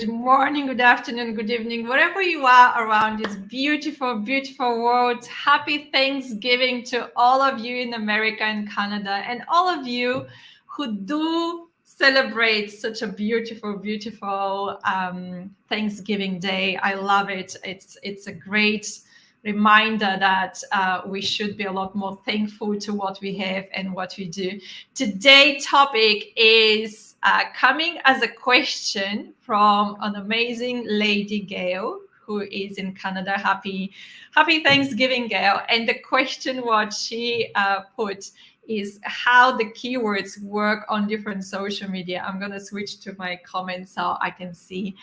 good morning, good afternoon, good evening, wherever you are around this beautiful, beautiful world. Happy Thanksgiving to all of you in America and Canada, and all of you who do celebrate such a beautiful, beautiful Thanksgiving Day. I love it. It's a great reminder that we should be a lot more thankful to what we have and what we do. Today's topic is coming as a question from an amazing lady, Gail, who is in Canada. Happy Thanksgiving, Gail. And the question what she put is how the keywords work on different social media. I'm going to switch to my comments so I can see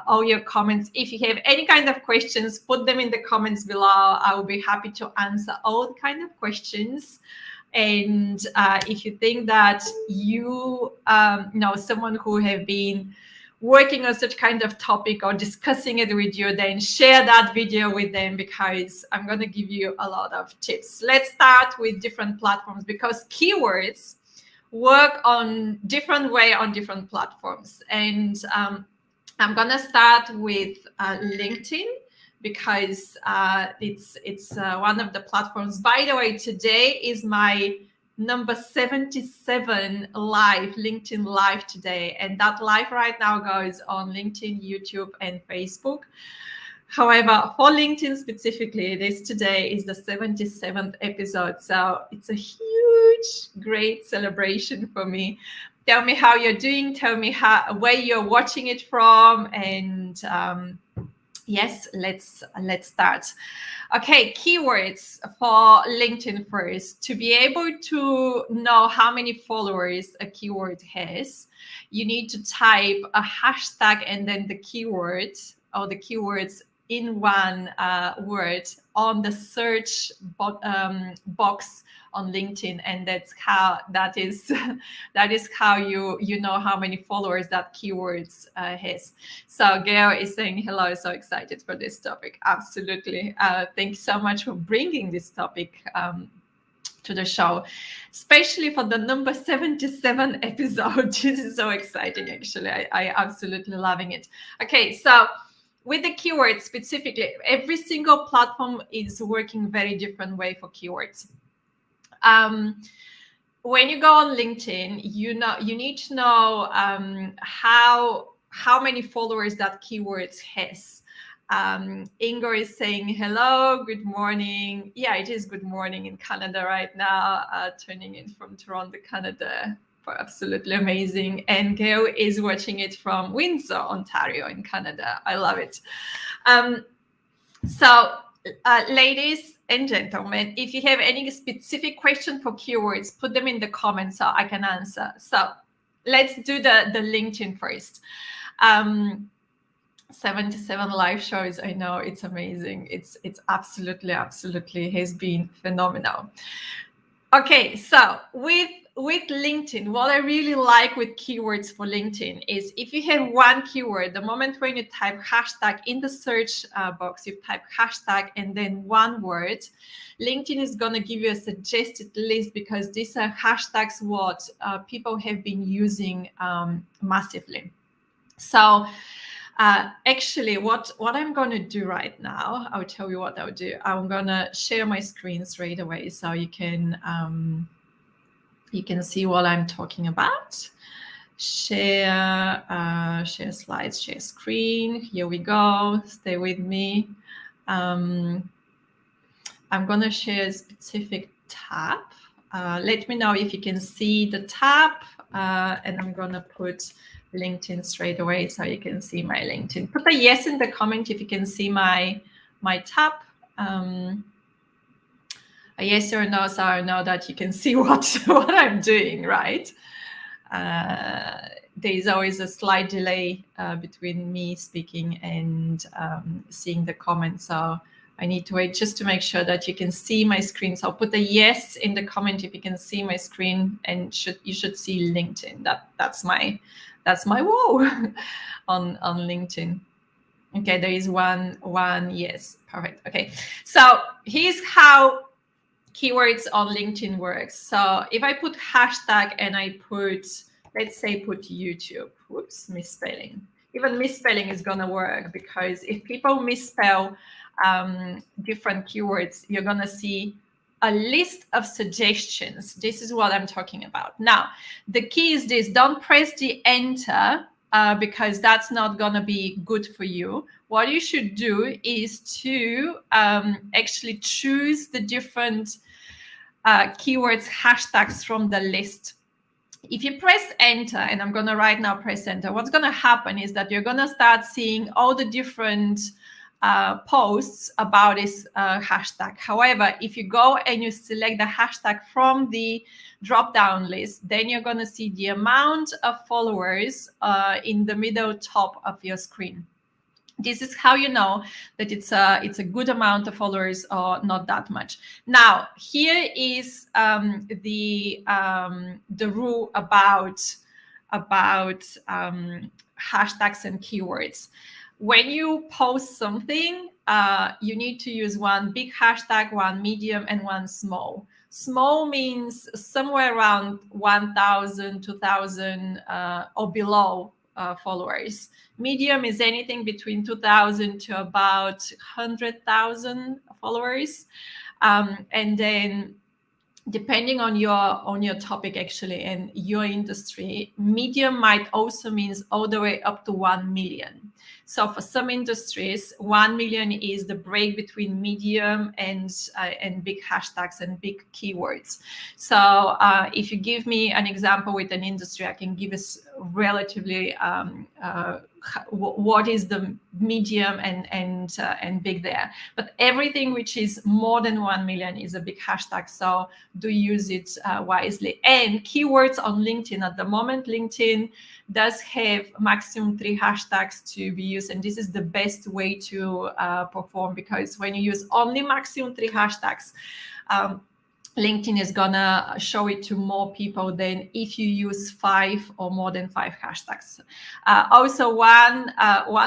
all your comments. If you have any kind of questions, put them in the comments below. I will be happy to answer all kind of questions. And if you think that you know someone who have been working on such kind of topic or discussing it with you, then share that video with them, because I'm going to give you a lot of tips. Let's start with different platforms, because keywords work on different way on different platforms. And I'm going to start with LinkedIn, because it's one of the platforms. By the way, today is my number 77 live, LinkedIn live today. And that live right now goes on LinkedIn, YouTube, and Facebook. However, for LinkedIn specifically, today is the 77th episode. So it's a huge, great celebration for me. Tell me how you're doing. Tell me where you're watching it from. And yes, let's start. Okay, keywords for LinkedIn first. To be able to know how many followers a keyword has, you need to type a hashtag and then the keyword or the keywords in one word on the search box on LinkedIn, and that is how you know how many followers that keywords has. So Gail is saying hello, so excited for this topic. Absolutely. Thank you so much for bringing this topic to the show, especially for the number 77 episode. This is so exciting, actually. I absolutely loving it. Okay, so with the keywords specifically, every single platform is working very different way for keywords. When you go on LinkedIn, you need to know how many followers that keywords has. Ingo is saying hello, good morning. Yeah, it is good morning in Canada right now. Turning in from Toronto, Canada. Absolutely amazing. And Gail is watching it from Windsor, Ontario in Canada. I love it. So ladies and gentlemen, if you have any specific question for keywords, put them in the comments so I can answer. So let's do the LinkedIn first. 77 live shows. I know, it's amazing. It's absolutely has been phenomenal. Okay, so with LinkedIn, what I really like with keywords for LinkedIn is if you have one keyword, the moment when you type hashtag in the search box, you type hashtag and then one word, LinkedIn is going to give you a suggested list, because these are hashtags what people have been using massively. So actually, what I'm going to do right now, I'll tell you what I'll do. I'm going to share my screen straight away so you can see what I'm talking about. Share slides, share screen. Here we go. Stay with me. I'm going to share a specific tab. Let me know if you can see the tab, and I'm going to put LinkedIn straight away so you can see my LinkedIn. Put a yes in the comment if you can see my tab. A yes or no, so I know that you can see what I'm doing, right? There is always a slight delay between me speaking and seeing the comments, so I need to wait just to make sure that you can see my screen. So I'll put a yes in the comment if you can see my screen, and you should see LinkedIn. That's my wall on LinkedIn. Okay, there is one yes, perfect. Okay, so here's how keywords on LinkedIn works. So if I put hashtag and I put, let's say, put YouTube. Whoops, misspelling. even misspelling is going to work, because if people misspell different keywords, you're going to see a list of suggestions. This is what I'm talking about. Now, the key is this: don't press the enter because that's not going to be good for you. What you should do is to actually choose the different keywords, hashtags from the list. If you press enter, and I'm going to right now press enter, what's going to happen is that you're going to start seeing all the different posts about this hashtag. However, if you go and you select the hashtag from the drop-down list, then you're going to see the amount of followers in the middle top of your screen. This is how you know that it's a good amount of followers or not that much. Now, here is the rule about hashtags and keywords. When you post something, you need to use one big hashtag, one medium, and one small. Small means somewhere around 1,000, 2,000 or below followers. Medium is anything between 2,000 to about 100,000 followers, and then depending on your topic actually and your industry, medium might also means all the way up to 1 million. So for some industries, 1 million is the break between medium and big hashtags and big keywords. So if you give me an example with an industry, I can give us relatively what is the medium and big there. But everything which is more than 1 million is a big hashtag. So do use it wisely. And keywords on LinkedIn at the moment, LinkedIn does have maximum 3 hashtags to be used, and this is the best way to perform, because when you use only maximum 3 hashtags, LinkedIn is gonna show it to more people than if you use 5 or more than 5 hashtags. Also, one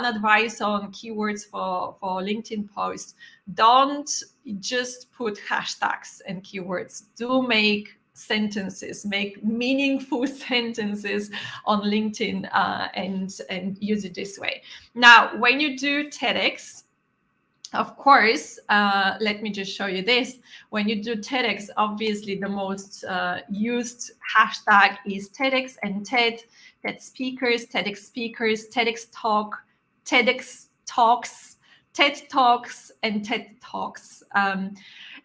advice on keywords for LinkedIn posts: don't just put hashtags and keywords. Do make sentences, make meaningful sentences on LinkedIn and use it this way. Now, when you do TEDx, of course, let me just show you this. When you do TEDx, obviously the most used hashtag is TEDx and TED speakers, TEDx Talk, TEDx Talks, TED Talks, and TED Talks.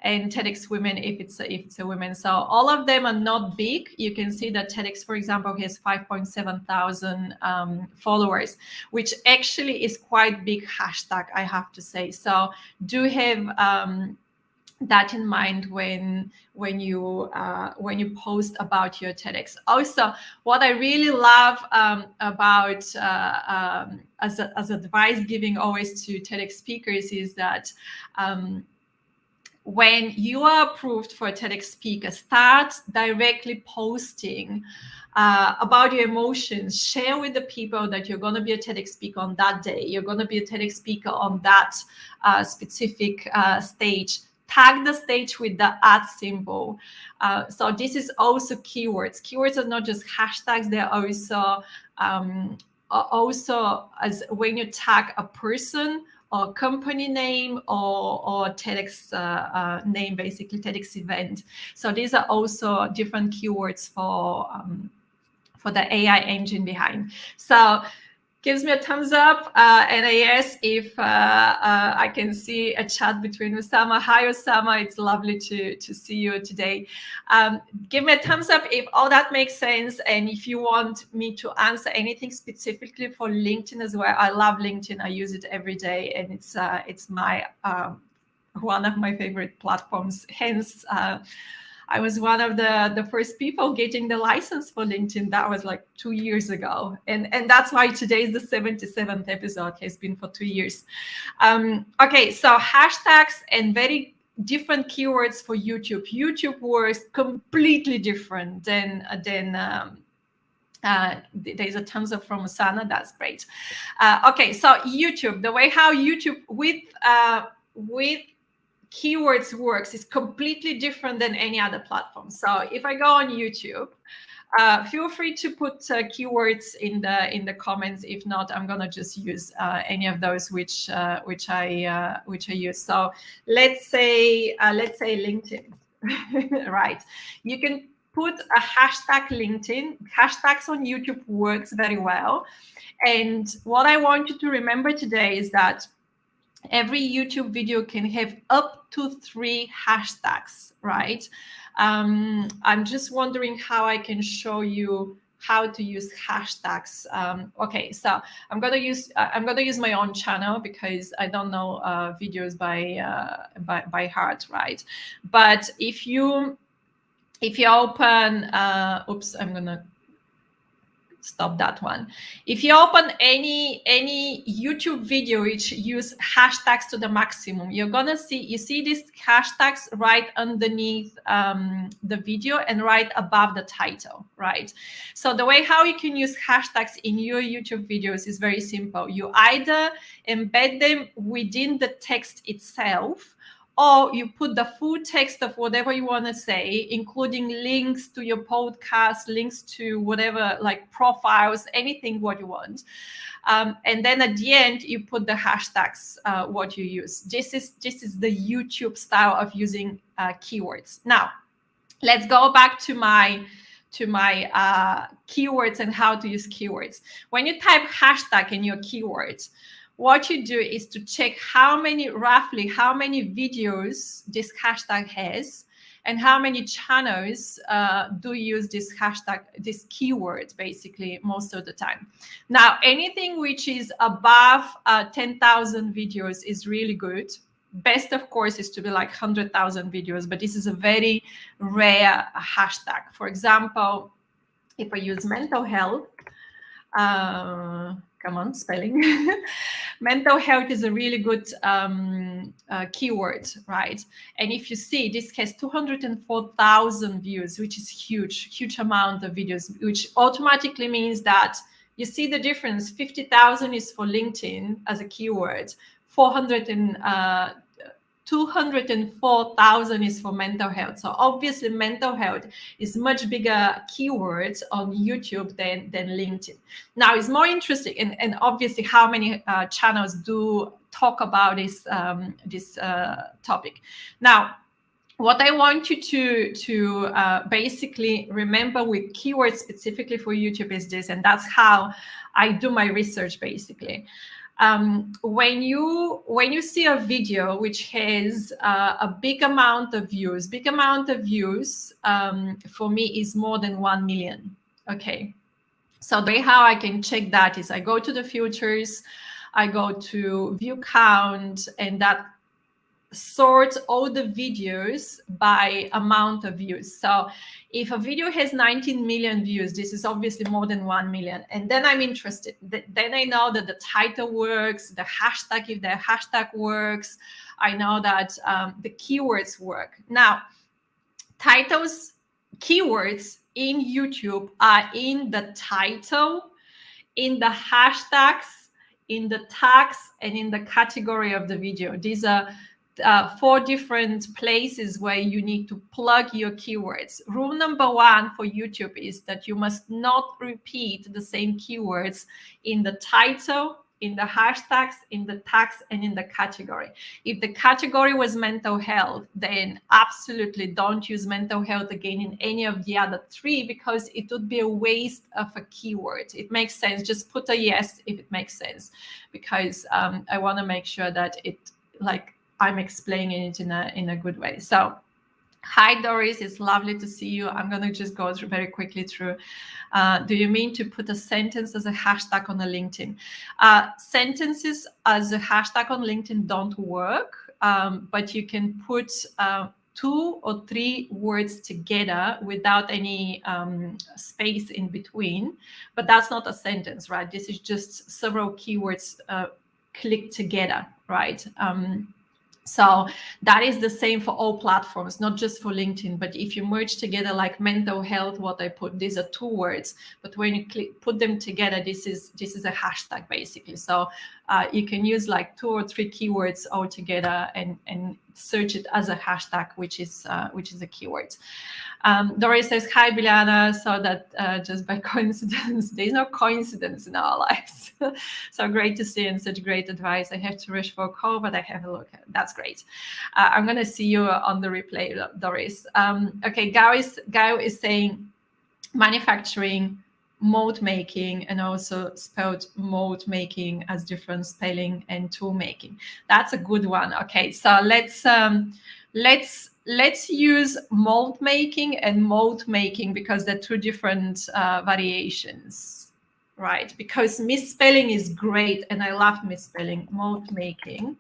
And TEDx Women if it's a woman. So all of them are not big. You can see that TEDx, for example, has 5.7 thousand followers, which actually is quite big hashtag, I have to say. So do have that in mind when you post about your TEDx. Also, what I really love about as advice giving always to TEDx speakers is that when you are approved for a TEDx speaker, start directly posting about your emotions. Share with the people that you're going to be a TEDx speaker on that day. You're going to be a TEDx speaker on that specific stage. Tag the stage with the @ symbol. So this is also keywords. Keywords are not just hashtags. They're also as when you tag a person or company name or TEDx name, basically TEDx event. So these are also different keywords for the AI engine behind. So gives me a thumbs up and a yes if I can see a chat between Osama. Hi, Osama. It's lovely to see you today. Give me a thumbs up if all that makes sense, and if you want me to answer anything specifically for LinkedIn as well. I love LinkedIn. I use it every day, and it's my one of my favorite platforms. Hence, I was one of the first people getting the license for LinkedIn. That was like 2 years ago. And that's why today is the 77th episode. Has been for 2 years. Okay, so hashtags and very different keywords for YouTube. YouTube works completely different than there's a thumbs up from Usana. That's great. Okay, so YouTube, the way how YouTube with keywords works is completely different than any other platform. So if I go on YouTube, feel free to put keywords in the comments. If not, I'm gonna just use any of those which I use. So let's say LinkedIn, right? You can put a hashtag LinkedIn. Hashtags on YouTube works very well. And what I want you to remember today is that every YouTube video can have up to 3 hashtags, right? I'm just wondering how I can show you how to use hashtags. Okay, so I'm gonna use my own channel because I don't know videos by heart, right? But if you open, oops, I'm gonna stop that one. If you open any YouTube video which use hashtags to the maximum, you're gonna see these hashtags right underneath the video and right above the title, right? So the way how you can use hashtags in your YouTube videos is very simple. You either embed them within the text itself, or you put the full text of whatever you want to say, including links to your podcast, links to whatever, like profiles, anything what you want. And then at the end, you put the hashtags, what you use. This is the YouTube style of using keywords. Now, let's go back to my keywords and how to use keywords. When you type hashtag in your keywords, what you do is to check roughly how many videos this hashtag has and how many channels do use this hashtag, this keyword, basically most of the time. Now, anything which is above 10,000 videos is really good. Best, of course, is to be like 100,000 videos, but this is a very rare hashtag. For example, if I use mental health, come on, spelling. Mental health is a really good keyword, right? And if you see, this has 204,000 views, which is huge amount of videos, which automatically means that you see the difference. 50,000 is for LinkedIn as a keyword, 204,000 is for mental health. So obviously mental health is much bigger keyword on YouTube than LinkedIn. Now it's more interesting, and obviously how many channels do talk about this topic. Now, what I want you to basically remember with keywords specifically for YouTube is this, and that's how I do my research basically. When you see a video which has a big amount of views, for me is more than 1 million. Okay, so the way how I can check that is I go to the filters, I go to view count, and that sort all the videos by amount of views. So if a video has 19 million views, this is obviously more than 1 million. And then I'm interested. Then I know that the title works, the hashtag, if the hashtag works, I know that the keywords work. Now, titles, keywords in YouTube are in the title, in the hashtags, in the tags, and in the category of the video. These are 4 different places where you need to plug your keywords. Rule number 1 for YouTube is that you must not repeat the same keywords in the title, in the hashtags, in the tags, and in the category. If the category was mental health, then absolutely don't use mental health again in any of the other 3, because it would be a waste of a keyword. It makes sense. Just put a yes if it makes sense, because I want to make sure that it, like, I'm explaining it in a good way. So, hi Doris, it's lovely to see you. I'm gonna just go through very quickly through. Do you mean to put a sentence as a hashtag on a LinkedIn? Sentences as a hashtag on LinkedIn don't work, but you can put 2 or 3 words together without any space in between. But that's not a sentence, right? This is just several keywords clicked together, right? So that is the same for all platforms, not just for LinkedIn. But if you merge together like mental health, what I put, these are 2 words, but when you put them together, this is a hashtag basically. So you can use like 2 or 3 keywords all together, and search it as a hashtag, which is a keyword. Doris says, hi, Biljana. So that just by coincidence, there's no coincidence in our lives. So great to see and such great advice. I have to rush for a call, but I have a look. That's great. I'm going to see you on the replay, Doris. Okay, Gao is saying manufacturing, mold making, and also spelled mold making as different spelling, and tool making. That's a good one. Okay, so let's use mold making and mold making, because they're two different variations, right? Because misspelling is great, and I love misspelling. Mold making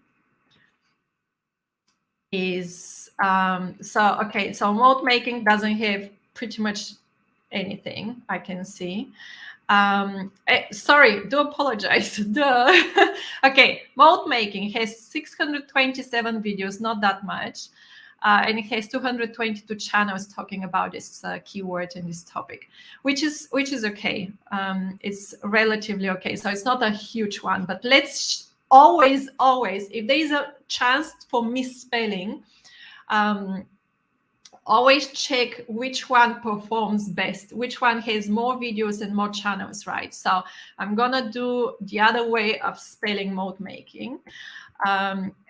is so mold making doesn't have pretty much anything I can see. Sorry, do apologize. Okay, mold making has 627 videos, not that much, and it has 222 channels talking about this keyword and this topic, which is okay. It's relatively okay, so it's not a huge one, but let's always, if there is a chance for misspelling, always check which one performs best, which one has more videos and more channels, right? So I'm gonna do the other way of spelling mold making,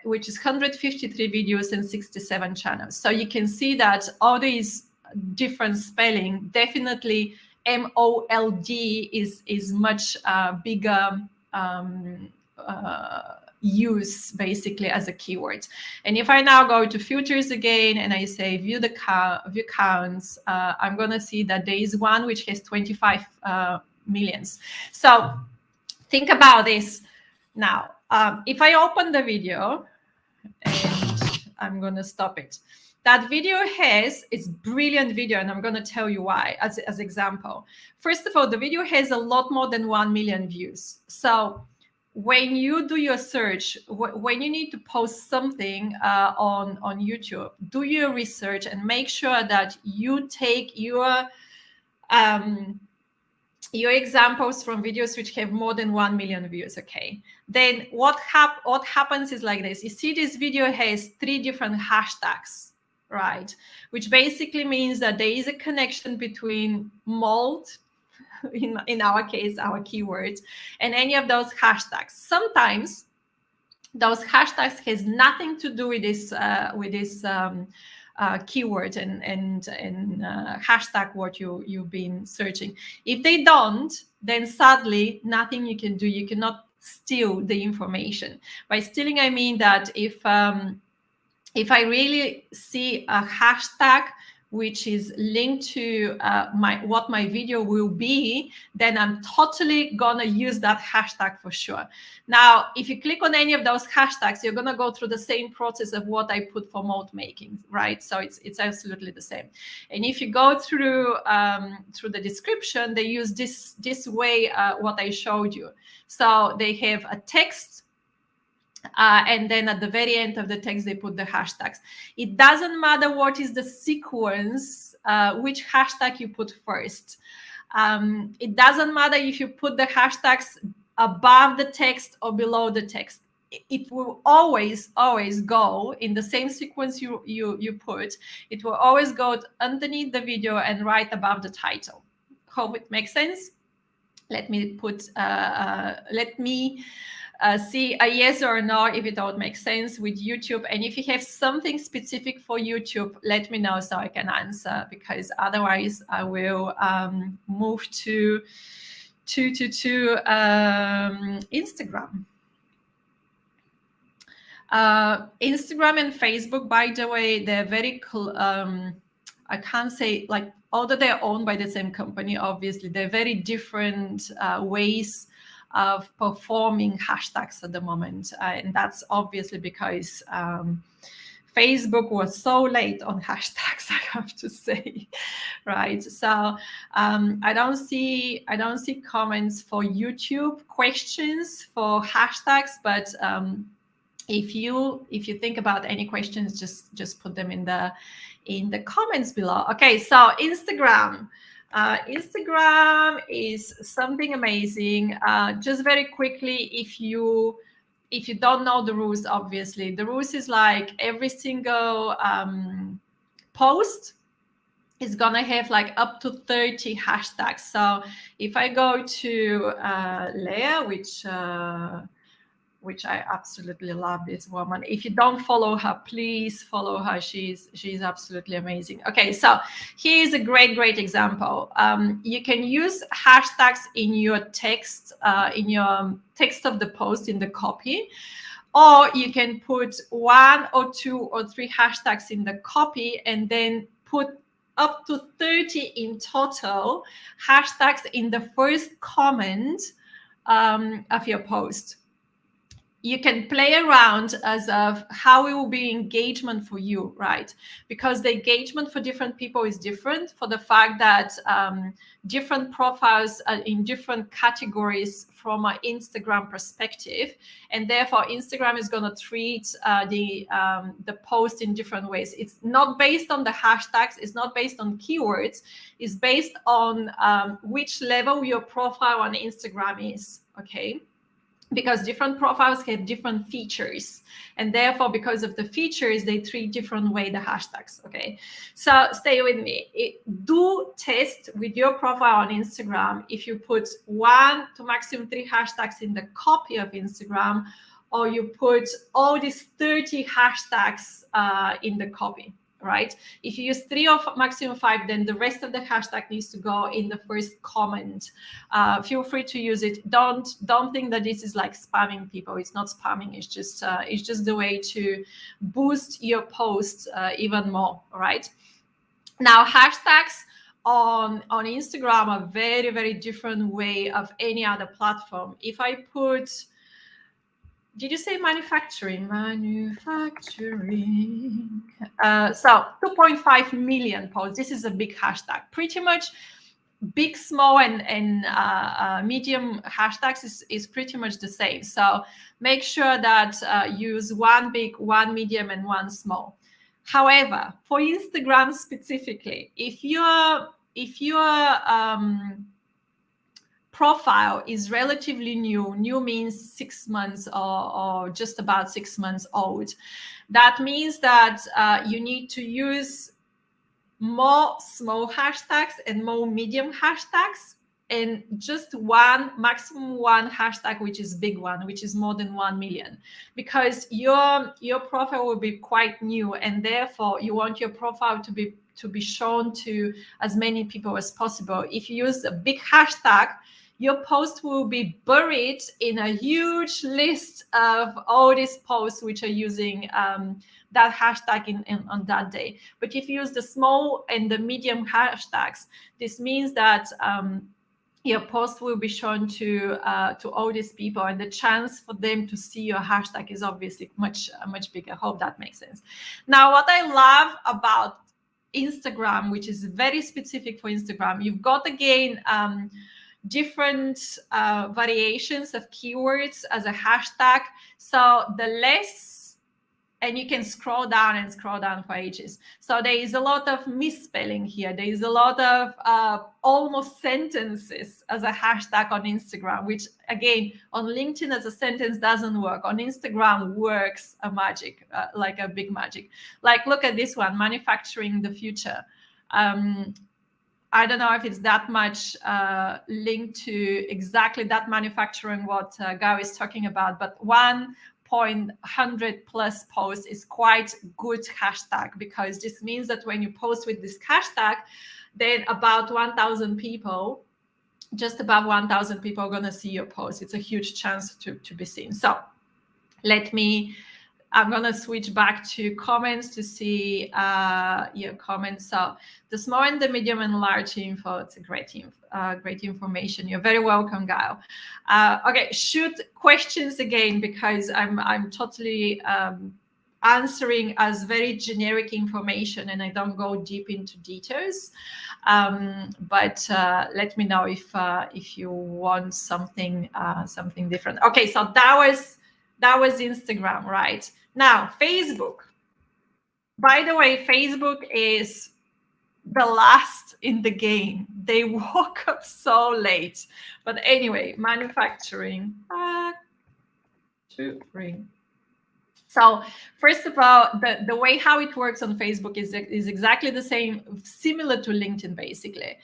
which is 153 videos and 67 channels. So you can see that all these different spelling, definitely MOLD is much bigger use basically as a keyword. And if I now go to filters again and I say view counts, I'm gonna see that there is one which has 25 millions. So think about this now. If I open the video, and I'm gonna stop it, that video it's brilliant video, and I'm gonna tell you why as example. First of all, the video has a lot more than 1 million views. So when you do your search, when you need to post something on YouTube, do your research and make sure that you take your examples from videos which have more than 1 million views. Okay, then what happens is like this. You see, this video has 3 different hashtags, right? Which basically means that there is a connection between mold, in our case, our keywords, and any of those hashtags. Sometimes those hashtags has nothing to do with this keyword and hashtag what you've been searching. If they don't, then sadly nothing you can do. You cannot steal the information. By stealing, I mean that if I really see a hashtag which is linked to what my video will be, then I'm totally gonna use that hashtag for sure. Now, if you click on any of those hashtags, you're gonna go through the same process of what I put for mold making, right? So it's absolutely the same. And if you go through the description, they use this way what I showed you. So they have a text, and then at the very end of the text, they put the hashtags. It doesn't matter what is the sequence, which hashtag you put first. It doesn't matter if you put the hashtags above the text or below the text. It will always go in the same sequence you put. It will always go underneath the video and right above the title. Hope it makes sense. Let me see a yes or no if it all makes sense with YouTube. And if you have something specific for YouTube, let me know so I can answer, because otherwise I will move to Instagram. Instagram and Facebook, by the way, they're very I can't say, like, although they're owned by the same company, obviously they're very different ways of performing hashtags at the moment, and that's obviously because Facebook was so late on hashtags, I have to say, right? So I don't see comments for YouTube questions for hashtags, but if you think about any questions, just put them in the comments below. Okay, so Instagram. Instagram is something amazing. Just very quickly, if you if you don't know the rules, obviously, the rules is like every single post is gonna have like up to 30 hashtags. So if I go to Leah, which I absolutely love this woman. If you don't follow her, please follow her. She's absolutely amazing. Okay, so here's a great example. You can use hashtags in your text, in your text of the post, in the copy, or you can put 1 or 2 or 3 hashtags in the copy and then put up to 30 in total hashtags in the first comment of your post. You can play around as of how it will be engagement for you, right? Because the engagement for different people is different, for the fact that different profiles are in different categories from an Instagram perspective, and therefore Instagram is going to treat the post in different ways. It's not based on the hashtags, it's not based on keywords, it's based on which level your profile on Instagram is, okay? Because different profiles have different features, and therefore because of the features they treat different way the hashtags. Okay, so stay with me. Do test with your profile on Instagram if you put 1 to maximum 3 hashtags in the copy of Instagram, or you put all these 30 hashtags in the copy. Right? If you use 3 or maximum 5, then the rest of the hashtag needs to go in the first comment. Feel free to use it. Don't think that this is like spamming people. It's not spamming. It's just the way to boost your posts even more. Right? Now, hashtags on Instagram are very different way of any other platform. If I put, did you say manufacturing? Manufacturing. So 2.5 million posts. This is a big hashtag. Pretty much big, small, and medium hashtags is pretty much the same. So make sure that use 1 big, 1 medium, and 1 small. However, for Instagram specifically, if your profile is relatively new means 6 months or just about 6 months old, that means that you need to use more small hashtags and more medium hashtags, and just maximum 1 hashtag, which is big one, which is more than 1 million, because your profile will be quite new, and therefore you want your profile to be shown to as many people as possible. If you use a big hashtag, your post will be buried in a huge list of all these posts which are using that hashtag on that day. But if you use the small and the medium hashtags, this means that your post will be shown to all these people, and the chance for them to see your hashtag is obviously much bigger. I hope that makes sense. Now, what I love about Instagram, which is very specific for Instagram, you've got again different variations of keywords as a hashtag. So the less, and you can scroll down for ages. So there is a lot of misspelling here. There is a lot of almost sentences as a hashtag on Instagram, which again, on LinkedIn as a sentence doesn't work. On Instagram works a magic, like a big magic. Like, look at this one, manufacturing the future. I don't know if it's that much linked to exactly that manufacturing what Gary is talking about, but 100 plus posts is quite good hashtag, because this means that when you post with this hashtag, then about 1,000 people, just above 1,000 people are going to see your post. It's a huge chance to be seen. So I'm going to switch back to comments to see your comments. So the small and the medium and large info, it's a great information. You're very welcome, Gail. Okay, shoot questions again, because I'm totally answering as very generic information and I don't go deep into details. But let me know if you want something different. Okay, so that was Instagram, right? Now, Facebook. By the way, Facebook is the last in the game. They woke up so late. But anyway, manufacturing. to ring. So first of all, the way how it works on Facebook is exactly the same, similar to LinkedIn, basically.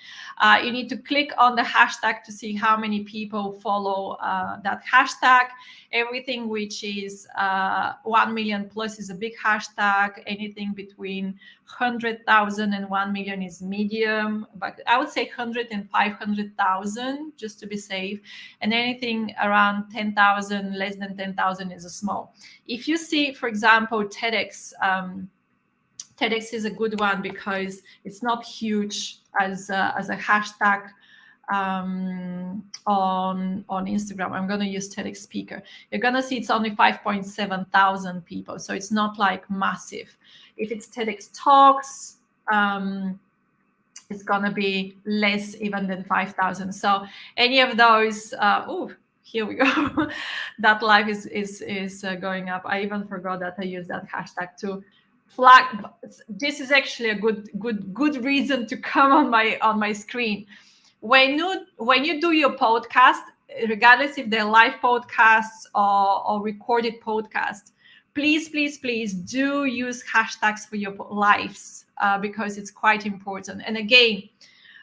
You need to click on the hashtag to see how many people follow that hashtag. Everything which is 1 million plus is a big hashtag. Anything between 100,000 and 1 million is medium, but I would say 100 and 500,000 just to be safe. And anything around 10,000, less than 10,000 is a small. If you see, for example, TEDx, TEDx is a good one because it's not huge as a hashtag on Instagram. I'm going to use TEDx speaker. You're going to see it's only 5.7 thousand people. So it's not like massive. If it's TEDx talks, it's going to be less even than 5,000. So any of those, here we go. That live is going up. I even forgot that I used that hashtag to flag. This is actually a good reason to come on my screen. When you do your podcast, regardless if they're live podcasts or recorded podcasts, please do use hashtags for your lives because it's quite important. And again,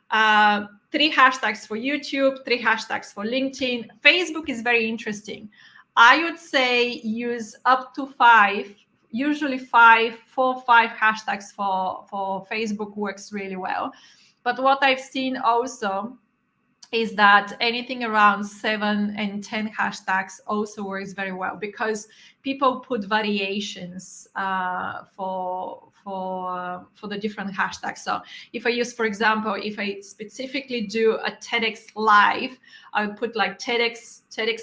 3 hashtags for YouTube, 3 hashtags for LinkedIn. Facebook is very interesting. I would say use up to 5, usually 4 or 5 hashtags for Facebook works really well. But what I've seen also is that anything around 7 and 10 hashtags also works very well because people put variations for the different hashtags. So if I use, for example, if I specifically do a TEDx live, I would put like TEDx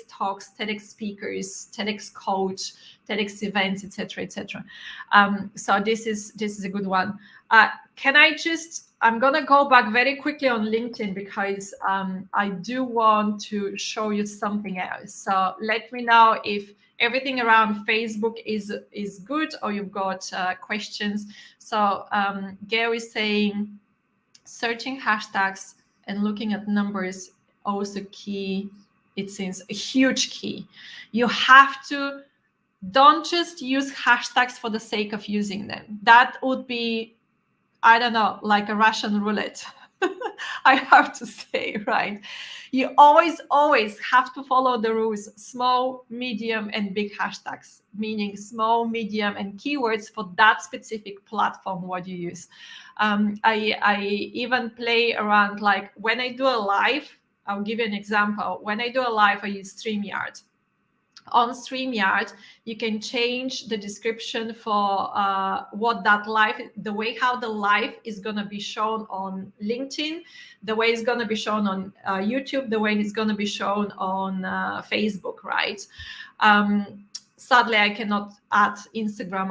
talks, TEDx speakers, TEDx coach, TEDx events, etc. So this is a good one. I'm going to go back very quickly on LinkedIn because I do want to show you something else. So let me know if everything around Facebook is good or you've got questions. So Gail is saying searching hashtags and looking at numbers also key. It seems a huge key. You have to don't just use hashtags for the sake of using them. That would be, I don't know, like a Russian roulette. I have to say, right? You always have to follow the rules: small, medium, and big hashtags, meaning small, medium, and keywords for that specific platform, what you use. I even play around, like when I do a live, I'll give you an example. When I do a live, I use StreamYard. On StreamYard, you can change the description for what that live, the way how the live is going to be shown on LinkedIn, the way it's going to be shown on YouTube, the way it's going to be shown on Facebook, right? Sadly, I cannot add Instagram.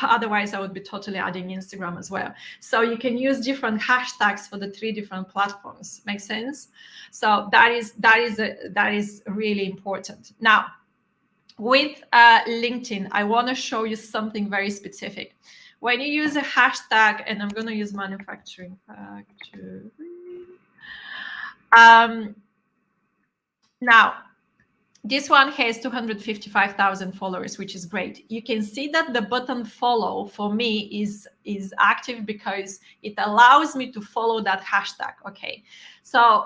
Otherwise I would be totally adding Instagram as well. So you can use different hashtags for the 3 different platforms. Make sense? So that is really important. Now, with LinkedIn, I want to show you something very specific. When you use a hashtag, and I'm going to use manufacturing factory. Now, this one has 255,000 followers, which is great. You can see that the button follow for me is active because it allows me to follow that hashtag. Okay, so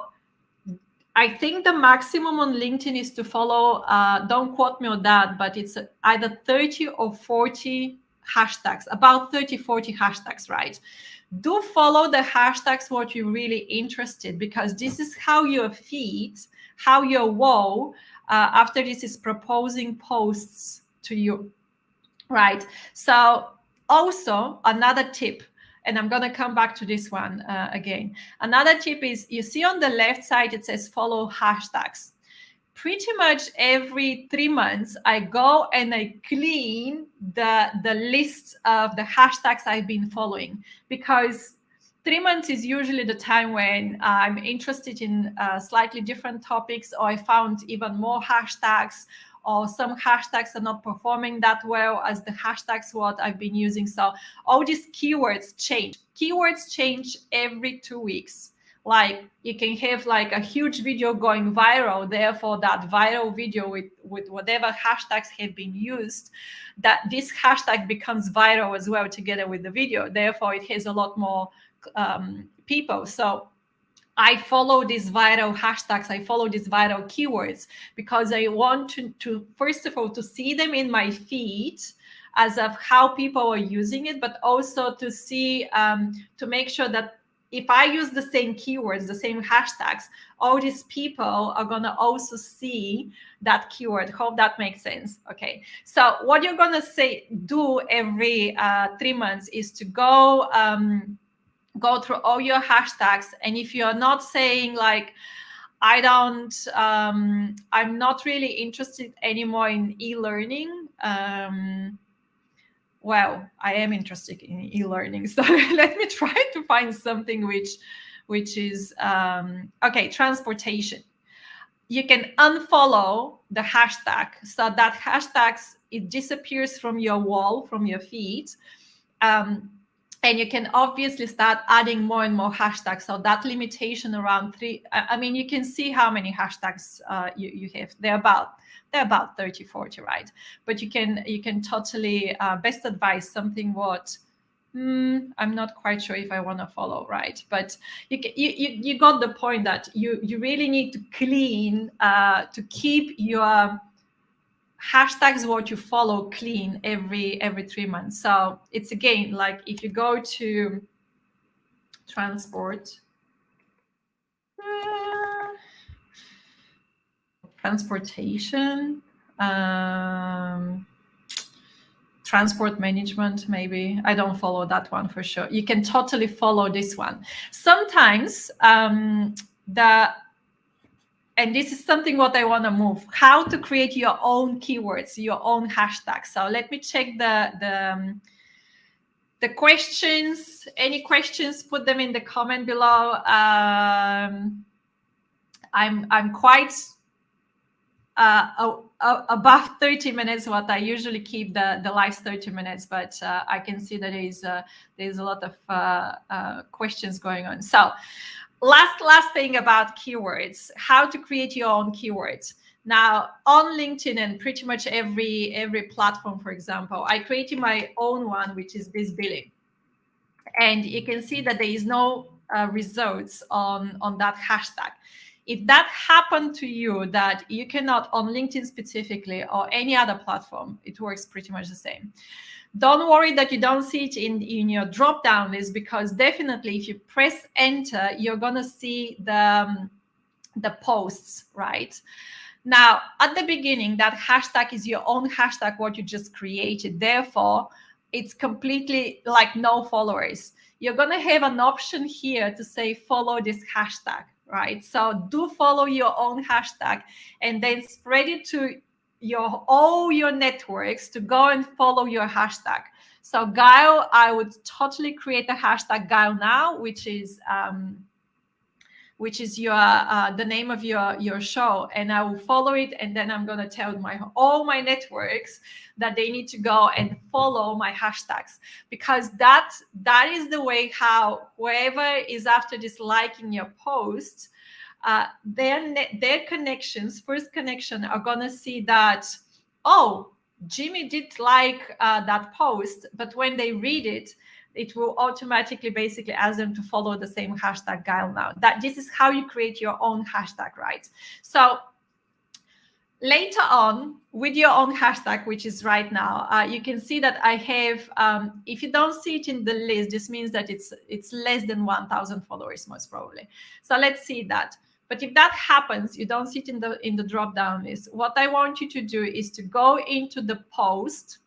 I think the maximum on LinkedIn is to follow, don't quote me on that, but it's either 30 or 40 hashtags, about 30, 40 hashtags, right? Do follow the hashtags what you're really interested, because this is how your feed, how your wall, after this is proposing posts to you, right? So also another tip, and I'm going to come back to this one again. Another tip is, you see on the left side, it says follow hashtags. Pretty much every 3 months, I go and I clean the list of the hashtags I've been following, because 3 months is usually the time when I'm interested in slightly different topics, or I found even more hashtags, or some hashtags are not performing that well as the hashtags what I've been using. So all these keywords change. Keywords change every 2 weeks. like you can have like a huge video going viral, therefore that viral video with whatever hashtags have been used, that this hashtag becomes viral as well together with the video, therefore it has a lot more people. So I follow these viral hashtags, I follow these viral keywords because I want to first of all to see them in my feed as of how people are using it, but also to see to make sure that if I use the same keywords, the same hashtags, all these people are gonna also see that keyword. Hope that makes sense. Okay, so what you're gonna do every 3 months is to go through all your hashtags, and if you're not saying like, I'm not really interested anymore in e-learning. Well, I am interested in e-learning, so let me try to find something which is okay. Transportation. You can unfollow the hashtag, so that hashtags, it disappears from your wall, from your feed. And you can obviously start adding more and more hashtags. So that limitation around 3, I mean, you can see how many hashtags you have. They're about 30, 40, right? But you can totally, best advice, something what, I'm not quite sure if I want to follow, right? But you got the point that you really need to clean, to keep your hashtags what you follow clean every 3 months. So it's again like if you go to transportation, transport management, maybe I don't follow that one for sure. You can totally follow this one. Sometimes and this is something what I want to move, how to create your own keywords, your own hashtags. So let me check the questions. Any questions, put them in the comment below. I'm quite above 30 minutes, what I usually keep the live 30 minutes, but I can see that there's a lot of questions going on. So last thing about keywords, how to create your own keywords. Now on LinkedIn and pretty much every platform, for example, I created my own one, which is this billing, and you can see that there is no results on that hashtag. If that happened to you, that you cannot, on LinkedIn specifically or any other platform, it works pretty much the same. Don't worry that you don't see it in your drop down list, because definitely if you press enter, you're gonna see the posts, right? Now at the beginning, that hashtag is your own hashtag, what you just created, therefore it's completely like no followers. You're gonna have an option here to say follow this hashtag, right? So do follow your own hashtag and then spread it to all your networks to go and follow your hashtag. So Gail, I would totally create a hashtag Gail now, which is your the name of your show, and I will follow it, and then I'm going to tell all my networks that they need to go and follow my hashtags, because that is the way how whoever is after this liking your post, their connections, first connection, are going to see that, oh, Jimmy did like that post, but when they read it, it will automatically basically ask them to follow the same hashtag Gail now. This is how you create your own hashtag, right? So later on, with your own hashtag, which is right now, you can see that I have, if you don't see it in the list, this means that it's less than 1,000 followers, most probably. So let's see that. But if that happens, you don't see it in the drop down list. What I want you to do is to go into the post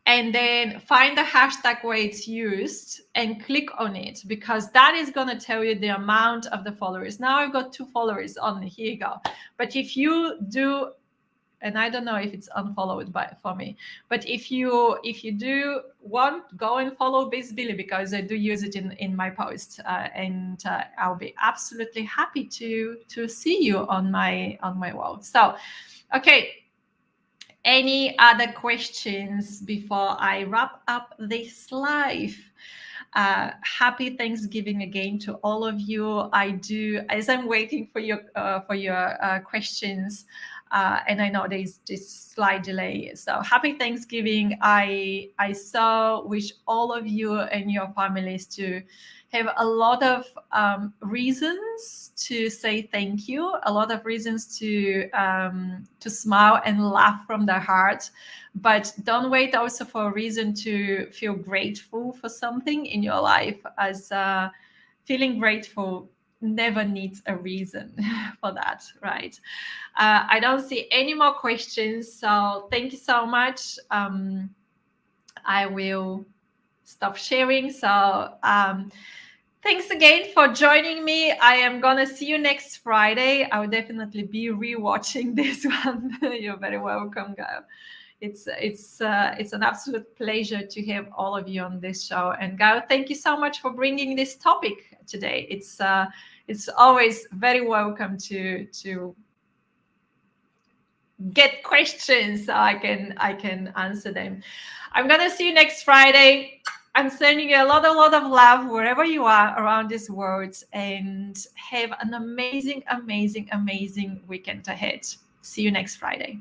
and then find the hashtag where it's used and click on it, because that is going to tell you the amount of the followers. Now I've got 2 followers on, here you go. But if you do, and I don't know if it's unfollowed for me, but if you do want, go and follow Biz Billy, because I do use it in my posts, and I'll be absolutely happy to see you on my wall. So, okay. Any other questions before I wrap up this live? Happy Thanksgiving again to all of you. I do, as I'm waiting for your questions, and I know there's this slight delay. So happy Thanksgiving. I so wish all of you and your families to have a lot of reasons to say thank you, a lot of reasons to smile and laugh from the heart. But don't wait also for a reason to feel grateful for something in your life, as feeling grateful never needs a reason for that, right? I don't see any more questions, so thank you so much. I will stop sharing. So thanks again for joining me. I am gonna see you next Friday. I will definitely be rewatching this one. You're very welcome, Gail. It's an absolute pleasure to have all of you on this show. And Gail, thank you so much for bringing this topic today. It's always very welcome to get questions so I can answer them. I'm gonna see you next Friday. I'm sending you a lot of love wherever you are around this world, and have an amazing weekend ahead. See you next Friday.